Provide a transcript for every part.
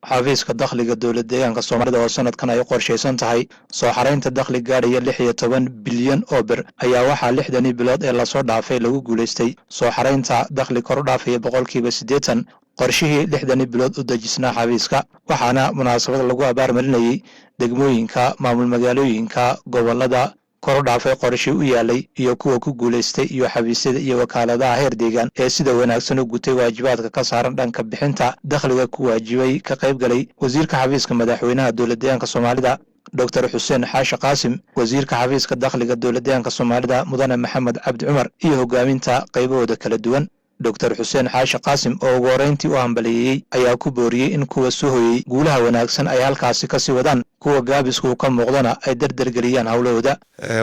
xafiiska dakhliga dowlad deegaanka Soomaalida oo sanadkan ay qorsheysan tahay soo xareynta dakhli gaadhaya 16 bilyan oo bir ayaa waxaa 60 bilood ee la soo dhaafay lagu guuleystay soo xareynta dakhli kor u dhaafaya 80% qorshihii 60 bilood u dejisnaa xafiiska waxaana munaasabad lagu abaarmarinayay degmooyinka maamul magaalooyinka gobolada kor u dhaafay qorshii u yaalay iyo kuwa ku guuleystay iyo xafiisyada iyo wakaaladaha heer deegaan ee sida wanaagsan u gutay waajibaadka ka saaran dhanka bixinta dakhliga ku waajibay ka qayb galay wasiirka xafiiska madaxweynaha dowlad deegaanka Soomaalida Dr. Xuseen Xaashi Qaasim wasiirka xafiiska dakhliga dowlad deegaanka Soomaalida Mudane Maxamed Cabdi Cumar iyo hogaaminta qaybahooda kala duwan Dr. Xuseen Xaashi Qaasim oo ugu horeyntii u hambalyeeyay ayaa ku booriyay in kuwa soo hoyay guulaha wanaagsan ay halkaasi ka sii wadaan kuwa gaabisku ka muuqdana ay dardargeliyaan hawlahooda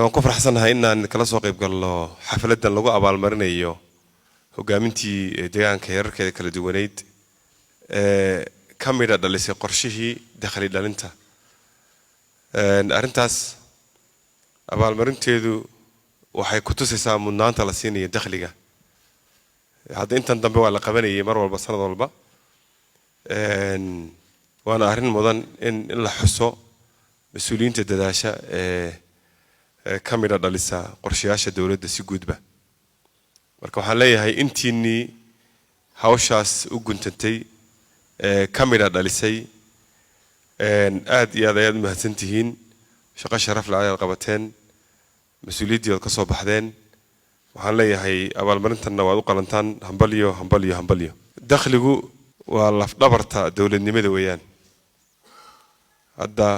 waan ku faraxsanahay inaan kala soo qayb galno xafladan lagu abaalmarinayo hogaamintii deegaanka heerarkeeda kala duwaneyd kamida dhalisay qorshihii dakhli dhalinta arintaas abaalmarinteedu waxay ku tusaysaa mudnaanta la siinayo dakhliga hadda intan dambe waa la qabanayay mar walba sanad walba waana arrin mudan in la xuso mas'uuliyiinta dadaasha kamida dhalisa qorshayaasha dawladda si guudba marka waxaan leeyahay intiinii hawshaas u guntantay kamida dhalisay aad iyo aad ayaad u mahadsantihiin shaqo sharaf leh ayaad qabateen mas'uuliyaddii ka soo baxdeen waxaan leeyahay abaalmarintanna waad u qalantaan hambalyo dakhligu waa laf dhabarta dawladnimada weeyaan hadda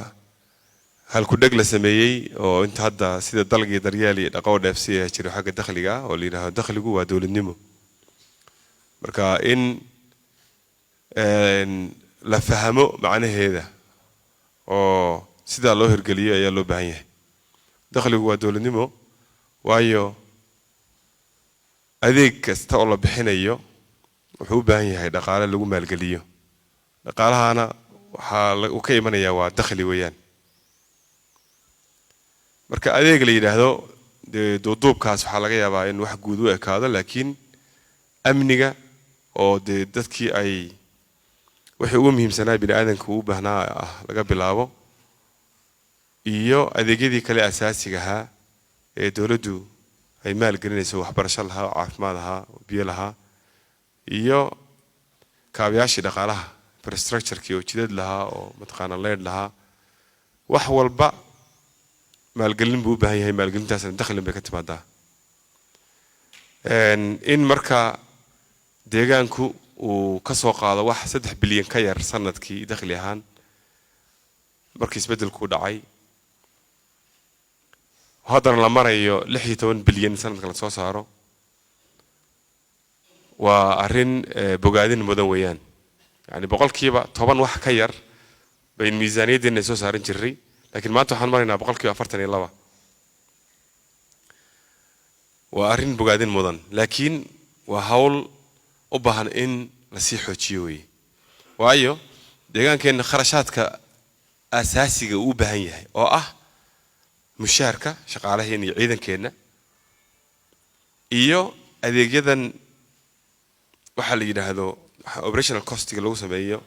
halku dhag la sameeyay oo inta hadda sida dalgii daryeel iyo dhaqo dheefsiya jiro xagga dakhliga oo la yiraahdo dakhligu waa dawladnimo marka in la fahmo macnaheeda oo sida loo hirgeliyo ayaa loo baahan yahay dakhligu waa dawladnimo waayo adeeg kasta oo la bixinayo wuxuu u baahan yahay dhaqaale lagu maalgeliyo dhaqaalahana waxa uu ka imanayaa waa dakhli weeyaan marka adeeg la yiraahdo duuduubkaas waxa laga yaabaa in wax guud u ekaado laakiin amniga oo dadkii ay wixii ugu muhiimsanaa bini'aadanka u baahnaa laga bilaabo iyo adeegyadii kale asaasiga ahaa ee dawladdu ay maalgelinayso waxbarasho lahaa caafimaad lahaa biyo lahaa iyo kaabayaashii dhaqaalaha infrastructure-kii oo jidad lahaa oo mataqaana leed lahaa wax walba maalgelin buu u baahan yahay maalgelintaasna dakhli bay ka timaadaa in marka deegaanku uu ka soo qaado wax 3 bilyan ka yar sanadkii dakhli ahaan markii isbedelku dhacay haddana la marayo 16 bilyan sanadka la soo saaro waa arrin bogaadin mudan weeyaan yani boqolkiiba 10 wax ka yar bay miisaaniyaddeena soo saaran jiray laakiin maanta waxaan maraynaa boqolkiiba 42 waa arrin bogaadin mudan laakiin waa hawl u baahan in la sii xoojiyo weey waayo deegaankeena kharashaadka asaasiga uu u baahan yahay oo ah mushaarka shaqaalaheena iyo ciidankeena iyo adeegyadan waxa la yiraahdo operational cost-ga lagu sameeyo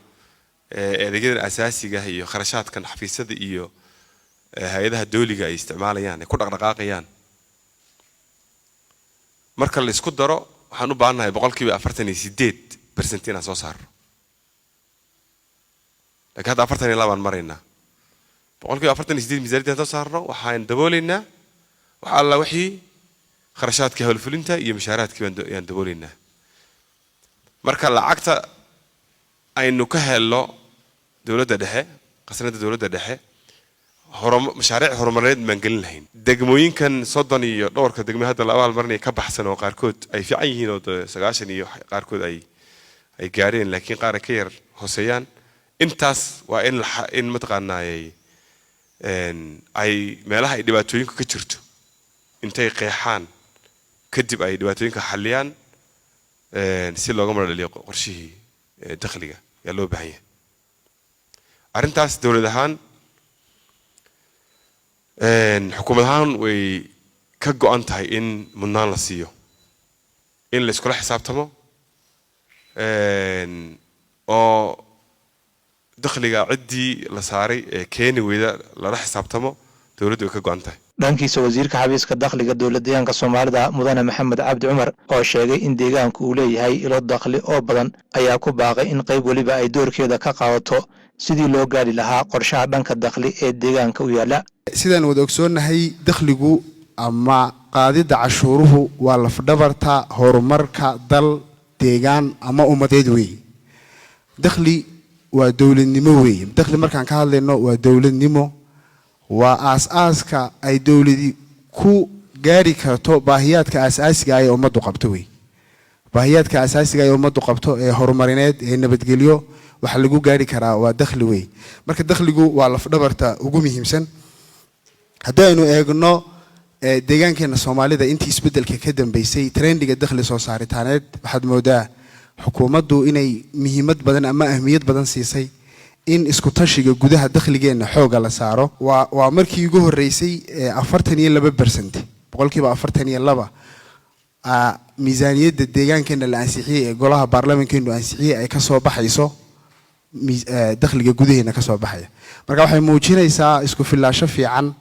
adeegyadan asaasiga iyo kharashaadkan xafiisyada iyo hay'adaha dawliga ay isticmaalayaan ay ku dhaqdhaqaaqayaan marka la isku daro waxaan u baahanahay boqolkiiba 48% inaan soo saaro laakiin hadda 42 baan maraynaa boqolkiiba 48 miisaaniyadda soo saarno waxaan dabooleynaa waxa alla wixii kharashaadka hawlfulinta iyo mushaaraadka ayaan dabooleynaa marka lacagta aynu ka helno dawladda dhexe qasnada dawladda dhexe mashaariic horumarineed maan gelin lahayn degmooyinkan 30 iyo dhowrka degmo hadda la abaalmarinay ka baxsan oo qaarkood ay fiican yihiin oo 90 iyo qaarkood ay gaareen laakiin qaar ka yar hooseeyaan intaas waa in mataqaanaayay ay meelaha ay dhibaatooyinka ka jirto intay qeexaan kadib ay dhibaatooyinka xaliyaan si looga madaliyo qorshihii dakhliga yaa loo baahan yahay arrintaas dawlad ahaan xukuumad ahaan way ka go'an tahay in mudnaan la siiyo in la iskula xisaabtamo oo dakhliga ciddii la saaray ee keeni weyda lala xisaabtamo dowladdu ka go'an tahay. dhankiisa wasiirka xafiiska dakhliga dowladda deegaanka Soomaalida mudane Maxamed Cabdi Cumar oo sheegay in deegaanku uu leeyahay ilo dakhli oo badan ayaa ku baaqay in qayb waliba ay doorkeeda ka qaadato sidii loo gaari lahaa qorshaha dhanka dakhli ee deegaanka u yaala. sidaan wada ogsoonahay dakhligu ama qaadida cashuuruhu waa lafdhabarta horumarka dal deegaan ama ummadeed weey. dakhli waa dawladnimo weey. dakhli markaan ka hadlayno waa dawladnimo waa aasaaska ay dawladii ku gaari karto baahiyaadka asaasiga ah ee ummaddu qabto weey. baahiyaadka asaasiga ah ee ummaddu qabto ee horumarineed ee nabadgelyo waxa lagu gaari karaa waa dakhli weey. marka dakhligu waa lafdhabarta ugu muhiimsan. haddaynu eegno deegaankeena Soomaalida intii isbedelka ka dambeysay trendiga dakhli soo saaritaaneed waxaad moodaa xukuumaddu inay muhiimad badan ama ahmiyad badan siisay in isku tashiga gudaha dakhligeena xooga la saaro. waa markii ugu horeysay 42% boqolkiiba 42 miisaaniyadda deegaankeena la ansixiyay ee golaha baarlamaankeenu ansixiyay ay ka soo baxayso dakhliga gudaheena ka soo baxaya. marka waxay muujinaysaa isku filaansho fiican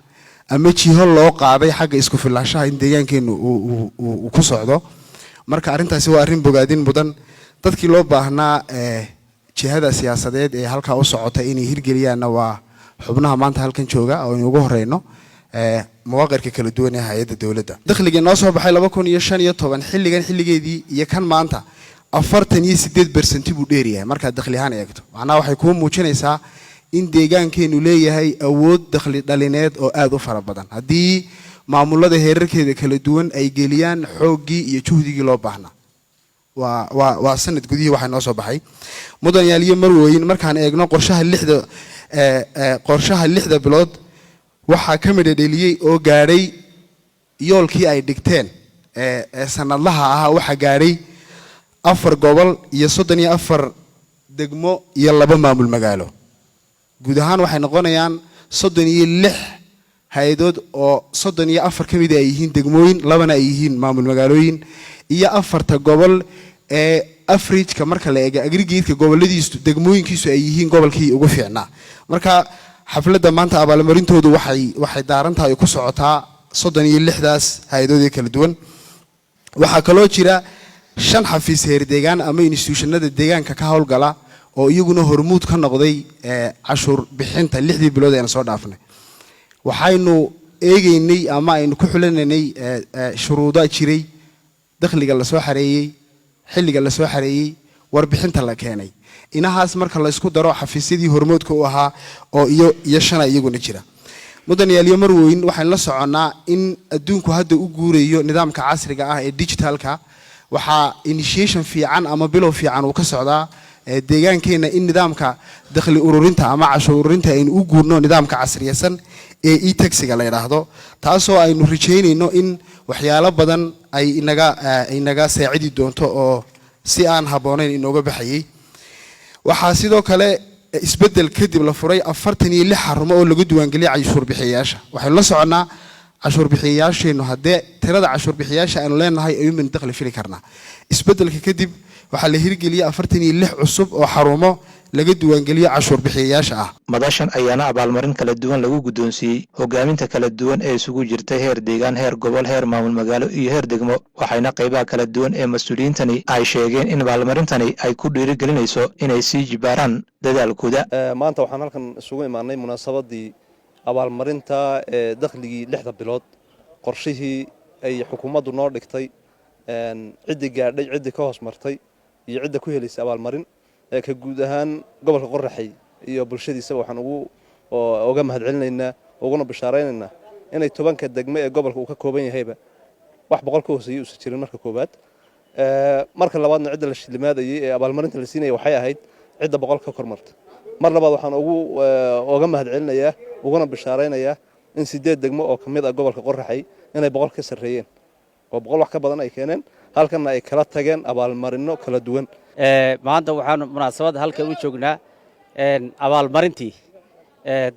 ama jiho loo qaaday xagga isku filaanshaha in deegaankeenu uu ku socdo. marka arintaasi waa arrin bogaadin mudan. dadkii loo baahnaa jihada siyaasadeed ee halka u socota inay hirgeliyaan waa xubnaha maanta halkan jooga oo ugu horeyno مواقعك كلا دواني هاي الدولة دخل الناس هو بحال بكون يشان يطبعا حلقان دي يكان مانتا أفرتني 6% بوديريا مركز دخلي هان يكتب معناه وحيكون موجنيسا إن ديجان كانوا ليه هاي أود دخل دالينات أو آدو فربضان هدي معمولات هيرك كده كلا دوان أي جليان حوجي يشوه دي جلاب بحنا وسنة جديه واحد ناس بحي مدن يالي مروين مركان إجنا قرشها اللحدة بلاد waxaa ka mid dhaliyay oo gaaray yoolkii ay dhigteen sanadlaha ah waxa gaaray 4 gobol iyo 34 degmo iyo 2 maamul magaalo guud ahaan waxay noqonayaan 36 hay'adood oo 34 kamid ay yihiin degmooyin 2 ay yihiin maamul magaalooyin iyo 4 gobol ee Afrika marka la eego aggregate-ka goboladiisu degmooyinkiisu ay yihiin gobolkii ugu fiicnaa marka xafladda maanta abaalmarintoodu waxay daaran tahay ku socotaa 36daas hay'adood kala duwan waxa kaloo jira 5 xafiis heer deegaan ama institutionada deegaanka ka hawlgala oo iyaguna hormuud ka noqday cashuur bixinta 6 bilood ee soo dhaafnay waxaynu eegaynay ama aynu ku xulananay shuruudo jiray dakhliga la soo xareeyay xilliga la soo xareeyay warbixinta la keenay inahaas marka la isku daro xafiisyadii hormoodka u ahaa oo iyo shana iyaguna jira mudan yaaliyo marweyn waxaan la soconaa in adduunku hadda u guurayo nidaamka casriga ah ee digitalka waxa initiation fiican ama bilow fiican uu ka socdaa deegaankeena in nidaamka dakhli ururinta ama cashuur ururinta aynu u guurno nidaamka casriyaysan ee e-taxiga la yiraahdo taasoo aynu rajeynayno in waxyaalo badan ay inaga saacidi doonto oo si aan haboonayn inooga baxayay waxaa sidoo kale isbedel kadib la furay 46 xarumo oo lagu diiwaan galiyay cashuur bixiyaasha waxaan la soconaa cashuur bixiyaasheenu hadee tirada cashuur bixiyaasha aanu leenahay ay min dakhli fili karnaa isbedelka kadib waxa la hirgeliyay 46 cusub oo xarumo laga diiwaan galiyay cashuur bixiyaasha ah madashan ayaana abaalmarin kala duwan lagu gudoonsiiyay hogaaminta kala duwan ee isugu jirtay heer deegaan heer gobol heer maamul magaalo iyo heer degmo waxayna qaybaha kala duwan ee mas'uuliyiintani ay sheegeen in abaalmarintani ay ku dhiirigelinayso inay sii jibaaraan dadaalkooda maanta waxaan halkan isugu imaanay munaasabadii abaalmarinta dakhligii 6 bilood qorshihii ay xukuumaddu noo dhigtay cidii gaadhay cidii ka hoos martay iyo cidda ku helisay abaalmarin ka guud ahaan gobolka Qorraxay iyo bulshadiisa waxaan uga mahadcelinaynaa uguna bishaareynayna inay 10 degmo ee gobolka uu ka kooban yahayba wax boqol ka hooseeyay u jirin marka koobaad marka labaadna cidda la shilimaadayay ee abaalmarinta la siinayay waxay ahayd cidda boqol ka kormarta mar labaad waxaan uga mahadcelinayaa uguna bishaareynaya in 8 degmo oo kamid ah gobolka Qorraxay inay boqol ka sareeyeen oo boqol wax ka badan ay keeneen halkan ay kala tageen abaalmarino kala duwan maanta waxaan munaasabad halkan u joognaa abaalmarintii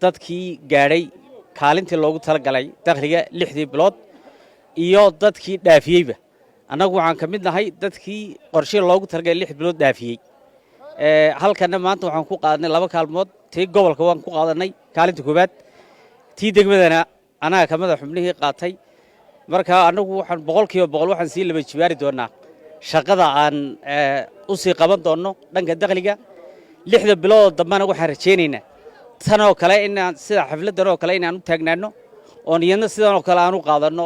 dadkii gaadhay kaalintii loogu talagalay dakhliga 6 bilood iyo dadkii dhaafiyayba annagu waxaan ka mid nahay dadkii qorshe loogu talagalay 6 bilood dhaafiyay halkana maanta waxaan ku qaadanay 2 kaalmood tii gobolka waan ku qaadanay kaalinta koobaad tii degmadana anaga kamada xubnihii qaatay marka anagu waxaan 100% waxaan sii laba jibaari doonaa shaqada aan u sii qaban doono dhanka dakhliga 6 bilood dambana waxaan rajaynaynaa tan oo kale in sida xafladan oo kale inaan u taagnaano oo niyadna sidan oo kale aan u qaadano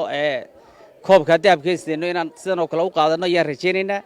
koobka dahabka isdeeno inaan sidan oo kale u qaadano ayaan rajaynaynaa